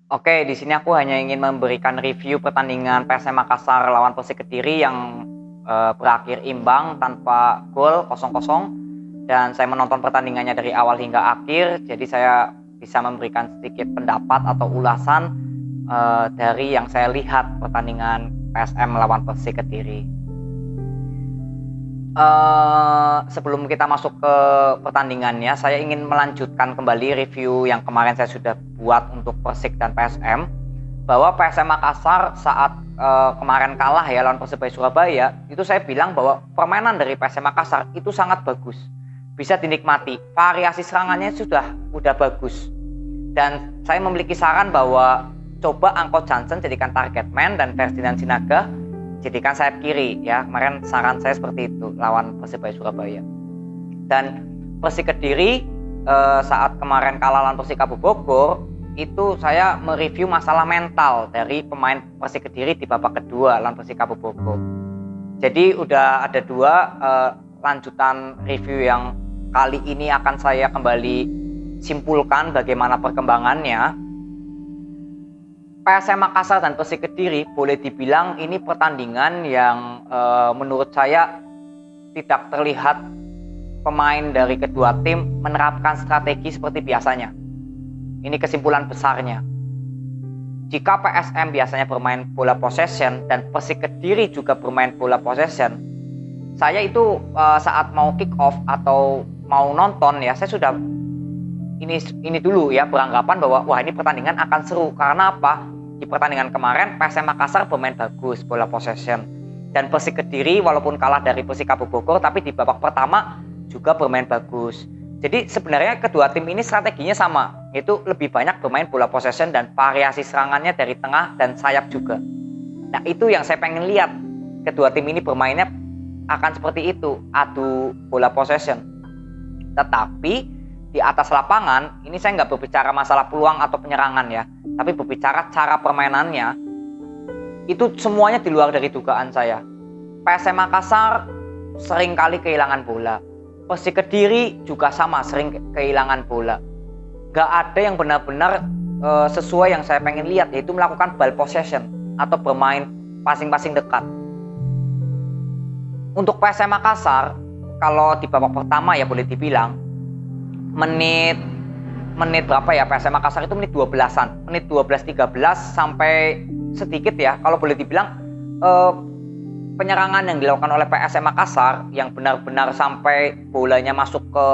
Oke, di sini aku hanya ingin memberikan review pertandingan PSM Makassar lawan Persik Kediri yang berakhir imbang tanpa gol 0-0, dan saya menonton pertandingannya dari awal hingga akhir. Jadi saya bisa memberikan sedikit pendapat atau ulasan dari yang saya lihat pertandingan PSM melawan Persik Kediri. Sebelum kita masuk ke pertandingannya, saya ingin melanjutkan kembali review yang kemarin saya sudah buat untuk Persik dan PSM, bahwa PSM Makassar saat kemarin kalah ya lawan Persebaya Surabaya, itu saya bilang bahwa permainan dari PSM Makassar itu sangat bagus, bisa dinikmati, variasi serangannya sudah bagus, dan saya memiliki saran bahwa coba Angko Johnson jadikan target man dan Ferdinand Sinaga jadikan sayap kiri ya. Kemarin saran saya seperti itu lawan Persebaya Surabaya. Dan Persik Kediri saat kemarin kalah lawan Persikabo Bogor, itu saya mereview masalah mental dari pemain Persik Kediri di babak kedua lawan Persikabo Bogor. Jadi udah ada dua lanjutan review yang kali ini akan saya kembali simpulkan bagaimana perkembangannya. PSM Makassar dan Persik Kediri boleh dibilang ini pertandingan yang menurut saya tidak terlihat pemain dari kedua tim menerapkan strategi seperti biasanya. Ini kesimpulan besarnya. Jika PSM biasanya bermain bola possession dan Persik Kediri juga bermain bola possession, saya itu saat mau kick off atau mau nonton ya, saya sudah ini dulu ya beranggapan bahwa wah ini pertandingan akan seru. Karena apa? Di pertandingan kemarin PSM Makassar bermain bagus bola possession, dan Persik Kediri walaupun kalah dari Persikabo Bogor tapi di babak pertama juga bermain bagus. Jadi sebenarnya kedua tim ini strateginya sama, yaitu lebih banyak bermain bola possession dan variasi serangannya dari tengah dan sayap juga. Nah itu yang saya pengen lihat, kedua tim ini bermainnya akan seperti itu, adu bola possession. Tetapi di atas lapangan, ini saya nggak berbicara masalah peluang atau penyerangan ya, tapi berbicara cara permainannya, itu semuanya di luar dari dugaan saya. PSM Makassar sering kali kehilangan bola, Persik Kediri juga sama, sering kehilangan bola. Nggak ada yang benar-benar sesuai yang saya pengen lihat, yaitu melakukan ball possession atau bermain passing-passing dekat. Untuk PSM Makassar, kalau di babak pertama ya boleh dibilang menit berapa ya, PSM Makassar itu menit 12-an, menit 12-13 sampai sedikit ya, kalau boleh dibilang penyerangan yang dilakukan oleh PSM Makassar yang benar-benar sampai bolanya masuk ke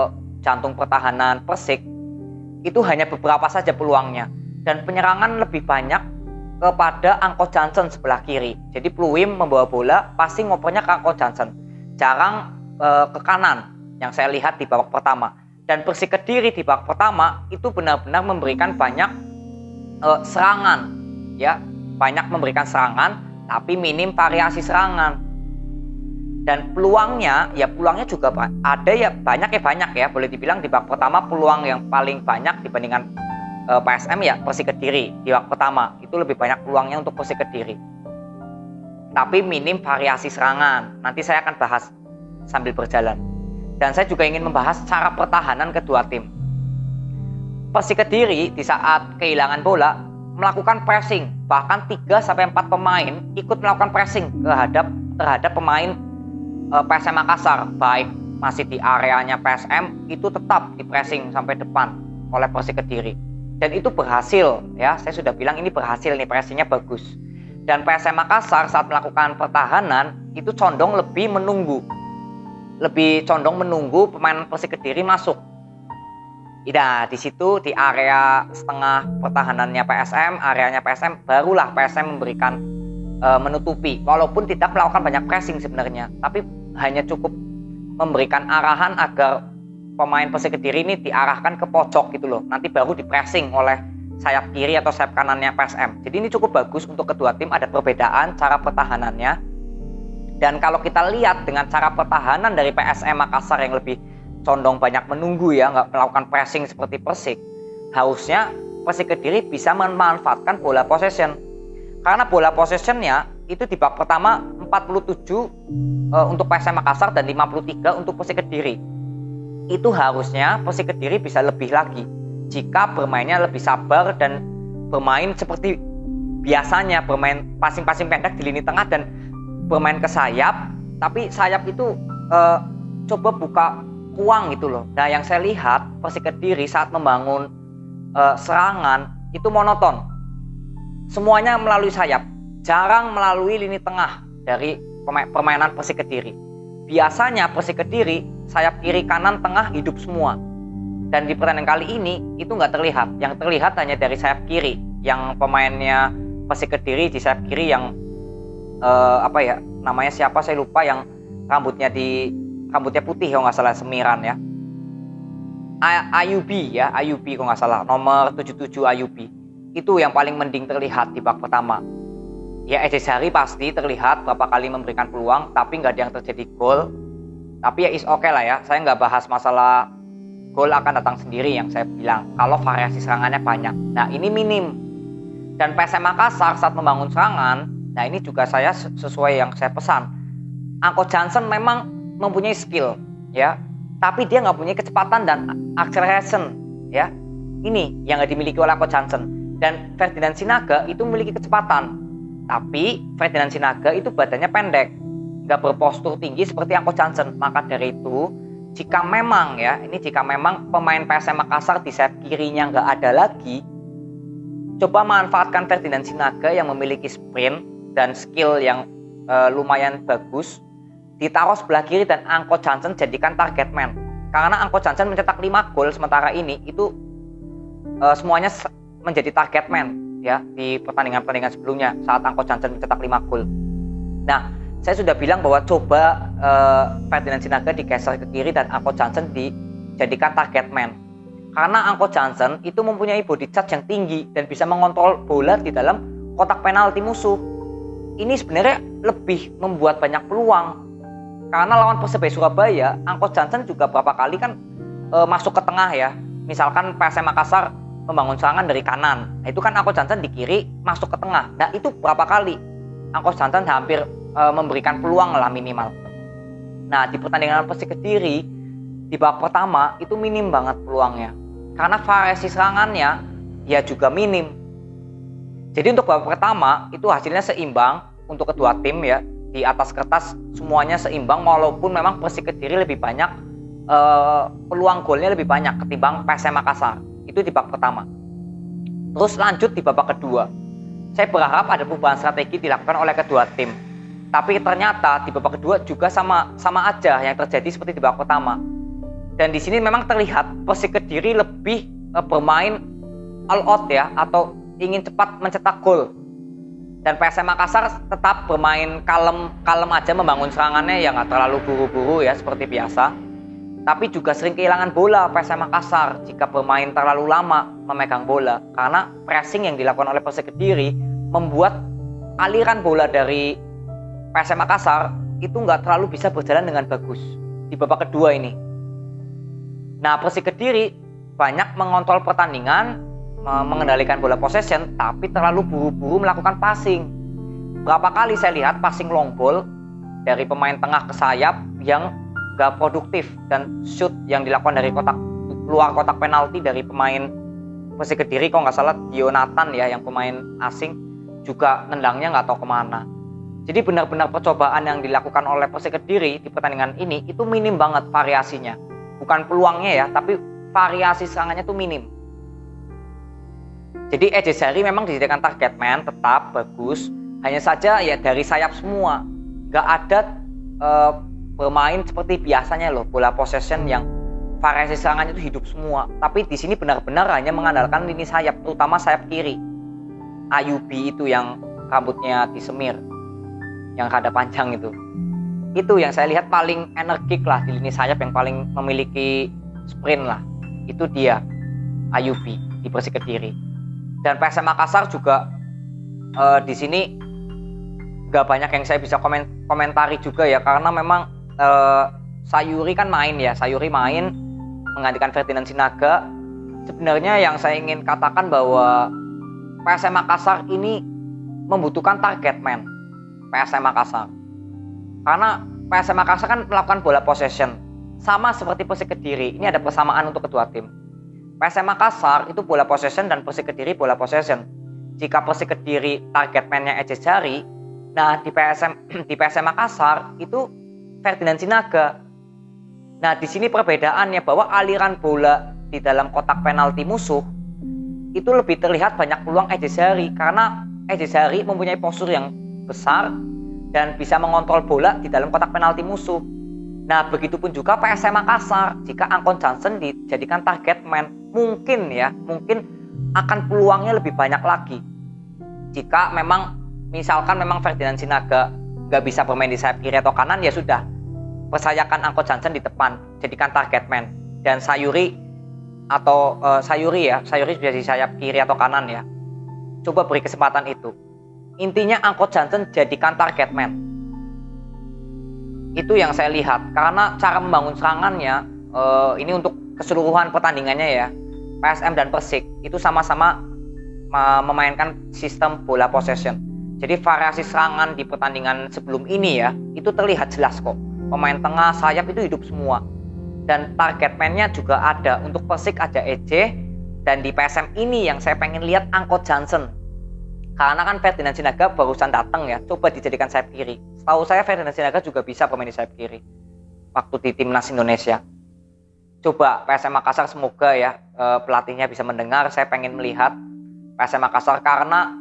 jantung pertahanan Persik, itu hanya beberapa saja peluangnya, dan penyerangan lebih banyak kepada Angko Johnson sebelah kiri. Jadi Pluim membawa bola, passing ngopernya ke Angko Johnson, jarang ke kanan yang saya lihat di babak pertama. Dan Persik Kediri di babak pertama itu benar-benar memberikan banyak serangan ya, banyak memberikan serangan tapi minim variasi serangan. Dan peluangnya juga ada ya, banyak ya, boleh dibilang di babak pertama peluang yang paling banyak dibandingkan PSM ya Persik Kediri. Di babak pertama itu lebih banyak peluangnya untuk Persik Kediri, tapi minim variasi serangan. Nanti saya akan bahas sambil berjalan. Dan saya juga ingin membahas cara pertahanan kedua tim. Persik Kediri di saat kehilangan bola melakukan pressing, bahkan 3-4 pemain ikut melakukan pressing terhadap pemain PSM Makassar, baik masih di areanya PSM itu tetap di pressing sampai depan oleh Persik Kediri. Dan itu berhasil ya, saya sudah bilang ini berhasil nih, pressingnya bagus. Dan PSM Makassar saat melakukan pertahanan itu condong lebih condong menunggu pemain Persik Kediri masuk. Nah, di situ di area setengah pertahanannya PSM, areanya PSM, barulah PSM memberikan menutupi, walaupun tidak melakukan banyak pressing sebenarnya, tapi hanya cukup memberikan arahan agar pemain Persik Kediri ini diarahkan ke pojok gitu loh. Nanti baru di pressing oleh sayap kiri atau sayap kanannya PSM. Jadi ini cukup bagus untuk kedua tim, ada perbedaan cara pertahanannya. Dan kalau kita lihat dengan cara pertahanan dari PSM Makassar yang lebih condong banyak menunggu ya, nggak melakukan pressing seperti Persik, harusnya Persik Kediri bisa memanfaatkan bola possession. Karena bola possessionnya itu di babak pertama 47 untuk PSM Makassar dan 53 untuk Persik Kediri. Itu harusnya Persik Kediri bisa lebih lagi jika bermainnya lebih sabar dan bermain seperti biasanya, bermain passing-passing pendek di lini tengah dan bermain ke sayap, tapi sayap itu coba buka ruang gitu loh. Nah, yang saya lihat Persik Kediri saat membangun serangan itu monoton. Semuanya melalui sayap, jarang melalui lini tengah dari permainan Persik Kediri. Biasanya Persik Kediri sayap kiri kanan tengah hidup semua. Dan di pertandingan kali ini itu nggak terlihat. Yang terlihat hanya dari sayap kiri, yang pemainnya Persik Kediri di sayap kiri yang namanya siapa saya lupa, yang rambutnya putih kalau nggak salah, Semiran ya. Ayubi kalau nggak salah, nomor 77 Ayubi. Itu yang paling mending terlihat di babak pertama. Ya, Edi Sari pasti terlihat berapa kali memberikan peluang, tapi nggak ada yang terjadi gol. Tapi ya is oke lah ya, saya nggak bahas masalah gol akan datang sendiri yang saya bilang. Kalau variasi serangannya banyak, nah ini minim. Dan PSM Makassar saat membangun serangan, nah ini juga saya sesuai yang saya pesan. Anko Johnson memang mempunyai skill, ya, tapi dia nggak punya kecepatan dan acceleration, ya. Ini yang nggak dimiliki oleh Anko Johnson. Dan Ferdinand Sinaga itu memiliki kecepatan, tapi Ferdinand Sinaga itu badannya pendek, nggak berpostur tinggi seperti Anko Johnson. Maka dari itu, jika memang pemain PSM Makassar di sayap kirinya nggak ada lagi, coba manfaatkan Ferdinand Sinaga yang memiliki sprint dan skill yang lumayan bagus, ditaruh sebelah kiri dan Anko Johnson jadikan target man. Karena Anko Johnson mencetak 5 gol sementara ini itu semuanya menjadi target man ya di pertandingan-pertandingan sebelumnya saat Anko Johnson mencetak 5 gol. Nah, saya sudah bilang bahwa coba Ferdinand Sinaga digeser ke kiri dan Anko Johnson dijadikan target man. Karena Anko Johnson itu mempunyai body charge yang tinggi dan bisa mengontrol bola di dalam kotak penalti musuh. Ini sebenarnya lebih membuat banyak peluang. Karena lawan Persebaya Surabaya, Anko Johnson juga berapa kali kan masuk ke tengah ya. Misalkan PSM Makassar membangun serangan dari kanan, nah, itu kan Anko Johnson di kiri masuk ke tengah. Nah, itu berapa kali Anko Johnson hampir memberikan peluang lah minimal. Nah, di pertandingan Persik Kediri di babak pertama itu minim banget peluangnya. Karena variasi serangannya ya juga minim. Jadi untuk babak pertama itu hasilnya seimbang untuk kedua tim ya. Di atas kertas semuanya seimbang, walaupun memang Persik Kediri lebih banyak peluang golnya lebih banyak ketimbang PSM Makassar. Itu di babak pertama. Terus lanjut di babak kedua. Saya berharap ada perubahan strategi dilakukan oleh kedua tim. Tapi ternyata di babak kedua juga sama aja yang terjadi seperti di babak pertama. Dan di sini memang terlihat Persik Kediri lebih bermain all out ya, atau ingin cepat mencetak gol. Dan PSM Makassar tetap bermain kalem aja membangun serangannya, yang nggak terlalu buru-buru ya seperti biasa. Tapi juga sering kehilangan bola PSM Makassar jika bermain terlalu lama memegang bola. Karena pressing yang dilakukan oleh Persik Kediri membuat aliran bola dari PSM Makassar itu nggak terlalu bisa berjalan dengan bagus di babak kedua ini. Nah, Persik Kediri banyak mengontrol pertandingan, mengendalikan bola possession, tapi terlalu buru-buru melakukan passing. Berapa kali saya lihat passing long ball dari pemain tengah ke sayap yang gak produktif, dan shoot yang dilakukan dari luar kotak penalti dari pemain Persik Kediri, kalau nggak salah Dionatan ya, yang pemain asing, juga nendangnya nggak tahu kemana. Jadi benar-benar percobaan yang dilakukan oleh Persik Kediri di pertandingan ini itu minim banget variasinya. Bukan peluangnya ya, tapi variasi serangannya tuh minim. Jadi Edi Sari memang dijadikan target man, tetap bagus. Hanya saja ya dari sayap semua, nggak ada bermain seperti biasanya loh, bola possession yang variasi serangannya itu hidup semua. Tapi di sini benar-benar hanya mengandalkan lini sayap, terutama sayap kiri. Ayubi itu yang rambutnya disemir, yang rada panjang itu yang saya lihat paling energik lah di lini sayap, yang paling memiliki sprint lah. Itu dia Ayubi di Persik Kediri. Dan PSM Makassar juga di sini gak banyak yang saya bisa komentari juga ya, karena memang Sayuri kan main ya, Sayuri main menggantikan Ferdinand Sinaga. Sebenarnya yang saya ingin katakan bahwa PSM Makassar ini membutuhkan target man. PSM Makassar, karena PSM Makassar kan melakukan bola possession sama seperti Persik Kediri. Ini ada persamaan untuk kedua tim. PSM Makassar itu bola possession dan Persik Kediri bola possession. jika Persik Kediri target man-nya Ejejari, nah di PSM Makassar itu Ferdinand Sinaga. Nah di sini perbedaannya bahwa aliran bola di dalam kotak penalti musuh itu lebih terlihat banyak peluang Ejejari karena Ejejari mempunyai postur yang besar dan bisa mengontrol bola di dalam kotak penalti musuh. Nah, begitupun juga PSM Makassar. Jika Angkon Johnson dijadikan target man, mungkin akan peluangnya lebih banyak lagi. Jika misalkan Ferdinand Sinaga nggak bisa bermain di sayap kiri atau kanan, ya sudah, percayakan Angkon Johnson di depan, jadikan target man. Dan Sayuri bisa di sayap kiri atau kanan ya. Coba beri kesempatan itu. Intinya Angkon Johnson jadikan target man. Itu yang saya lihat. Karena cara membangun serangannya, ini untuk keseluruhan pertandingannya ya, PSM dan Persik itu sama-sama memainkan sistem bola possession. Jadi variasi serangan di pertandingan sebelum ini ya, itu terlihat jelas kok. Pemain tengah, sayap itu hidup semua. Dan target man-nya juga ada. Untuk Persik ada EJ, dan di PSM ini yang saya pengen lihat Angkon Johnson. Karena kan Ferdinand Sinaga barusan datang ya, coba dijadikan sayap kiri. Setahu saya Ferdinand Sinaga juga bisa bermain di sayap kiri waktu di Timnas Indonesia. Coba PSM Makassar, semoga ya pelatihnya bisa mendengar. Saya pengen melihat PSM Makassar karena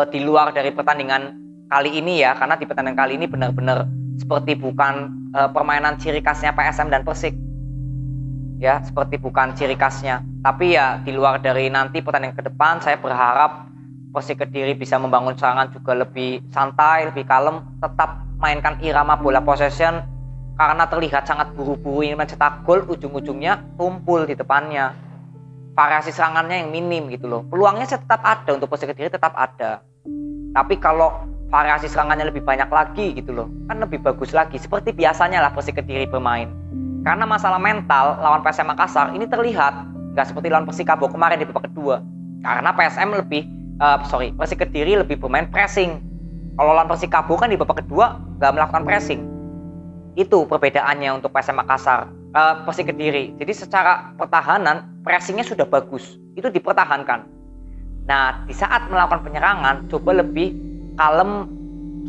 di luar dari pertandingan kali ini ya, karena di pertandingan kali ini benar-benar seperti bukan permainan ciri khasnya PSM dan Persik. Ya, seperti bukan ciri khasnya. Tapi ya di luar dari nanti pertandingan ke depan, saya berharap Persik Kediri bisa membangun serangan juga lebih santai, lebih kalem, tetap mainkan irama bola possession karena terlihat sangat buru-buru ingin mencetak gol, ujung-ujungnya tumpul di depannya. Variasi serangannya yang minim gitu loh. Peluangnya tetap ada untuk Persik Kediri, tetap ada. Tapi kalau variasi serangannya lebih banyak lagi gitu loh, kan lebih bagus lagi. Seperti biasanya lah Persik Kediri bermain. Karena masalah mental lawan PSM Makassar ini terlihat nggak seperti lawan Persikabo kemarin di babak kedua. Karena Persik Kediri lebih bermain pressing. Kalau lawan Persikabo kan di babak kedua nggak melakukan pressing. Itu perbedaannya untuk PSM Makassar, Persik Kediri. Jadi secara pertahanan pressingnya sudah bagus, itu dipertahankan. Nah di saat melakukan penyerangan coba lebih kalem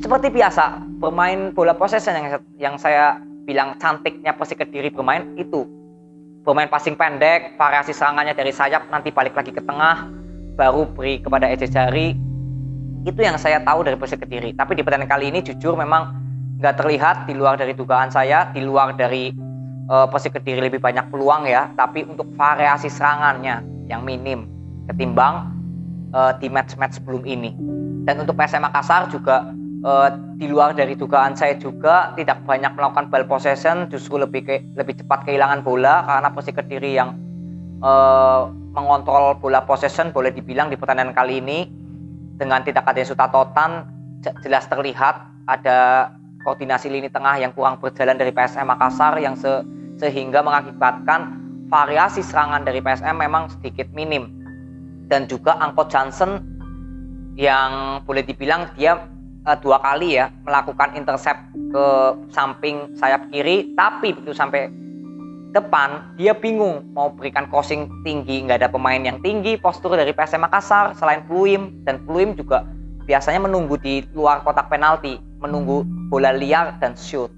seperti biasa, bermain bola possession yang saya bilang cantiknya Persik Kediri bermain itu. Bermain passing pendek, variasi serangannya dari sayap nanti balik lagi ke tengah, baru beri kepada Ejejari. Itu yang saya tahu dari Persik Kediri. Tapi di pertandingan kali ini jujur memang nggak terlihat, di luar dari dugaan saya, di luar dari Persik Kediri lebih banyak peluang ya. Tapi untuk variasi serangannya yang minim ketimbang di match-match sebelum ini. Dan untuk PSM Makassar juga di luar dari dugaan saya juga tidak banyak melakukan ball possession, justru lebih cepat kehilangan bola karena Persik Kediri yang mengontrol bola possession boleh dibilang di pertandingan kali ini. Dengan tidak adanya Sutatotan jelas terlihat ada koordinasi lini tengah yang kurang berjalan dari PSM Makassar yang sehingga mengakibatkan variasi serangan dari PSM memang sedikit minim. Dan juga Angkon Johnson yang boleh dibilang dia 2 kali ya melakukan intercept ke samping sayap kiri, tapi begitu sampai depan dia bingung mau berikan crossing tinggi, nggak ada pemain yang tinggi postur dari PSM Makassar selain Pluim, dan Pluim juga biasanya menunggu di luar kotak penalti, menunggu bola liar dan shoot.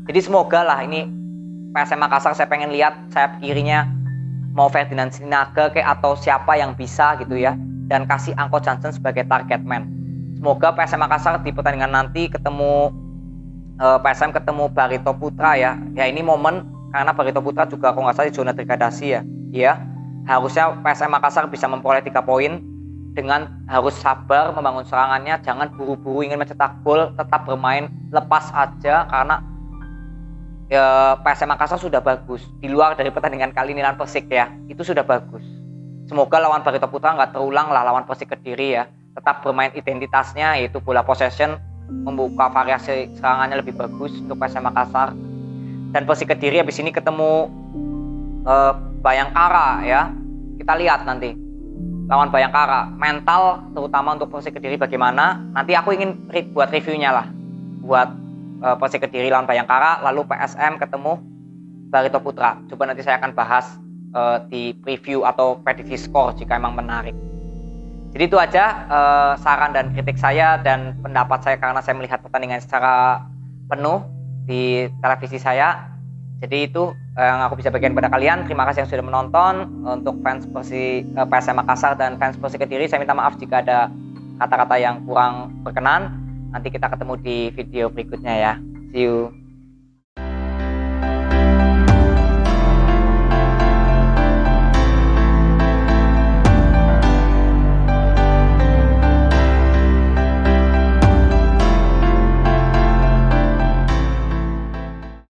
Jadi semoga lah ini PSM Makassar, saya pengen lihat sayap kirinya mau Ferdinand Sinaga atau siapa yang bisa gitu ya, dan kasih Angkon Johnson sebagai target man. Semoga PSM Makassar di pertandingan nanti PSM ketemu Barito Putra ya ini momen. Karena Barito Putra juga kalau nggak salah di zona degradasi ya. Harusnya PSM Makassar bisa memperoleh 3 poin dengan harus sabar membangun serangannya, jangan buru-buru ingin mencetak gol, tetap bermain lepas aja karena PSM Makassar sudah bagus di luar dari pertandingan kali ini lawan Persik ya, itu sudah bagus. Semoga lawan Barito Putra nggak terulang lah lawan Persik Kediri ya, tetap bermain identitasnya yaitu bola possession, membuka variasi serangannya lebih bagus untuk PSM Makassar. Dan Persik Kediri habis ini ketemu Bayangkara ya. Kita lihat nanti lawan Bayangkara. Mental terutama untuk Persik Kediri bagaimana. Nanti aku ingin buat reviewnya lah. Buat Persik Kediri lawan Bayangkara. Lalu PSM ketemu Barito Putra. Coba nanti saya akan bahas di preview atau prediksi skor jika emang menarik. Jadi itu aja saran dan kritik saya dan pendapat saya karena saya melihat pertandingan secara penuh di televisi saya. Jadi itu yang aku bisa bagikan pada kalian. Terima kasih yang sudah menonton. Untuk fans PSM Makassar dan fans Persi Kediri, saya minta maaf jika ada kata-kata yang kurang berkenan. Nanti kita ketemu di video berikutnya ya. See you.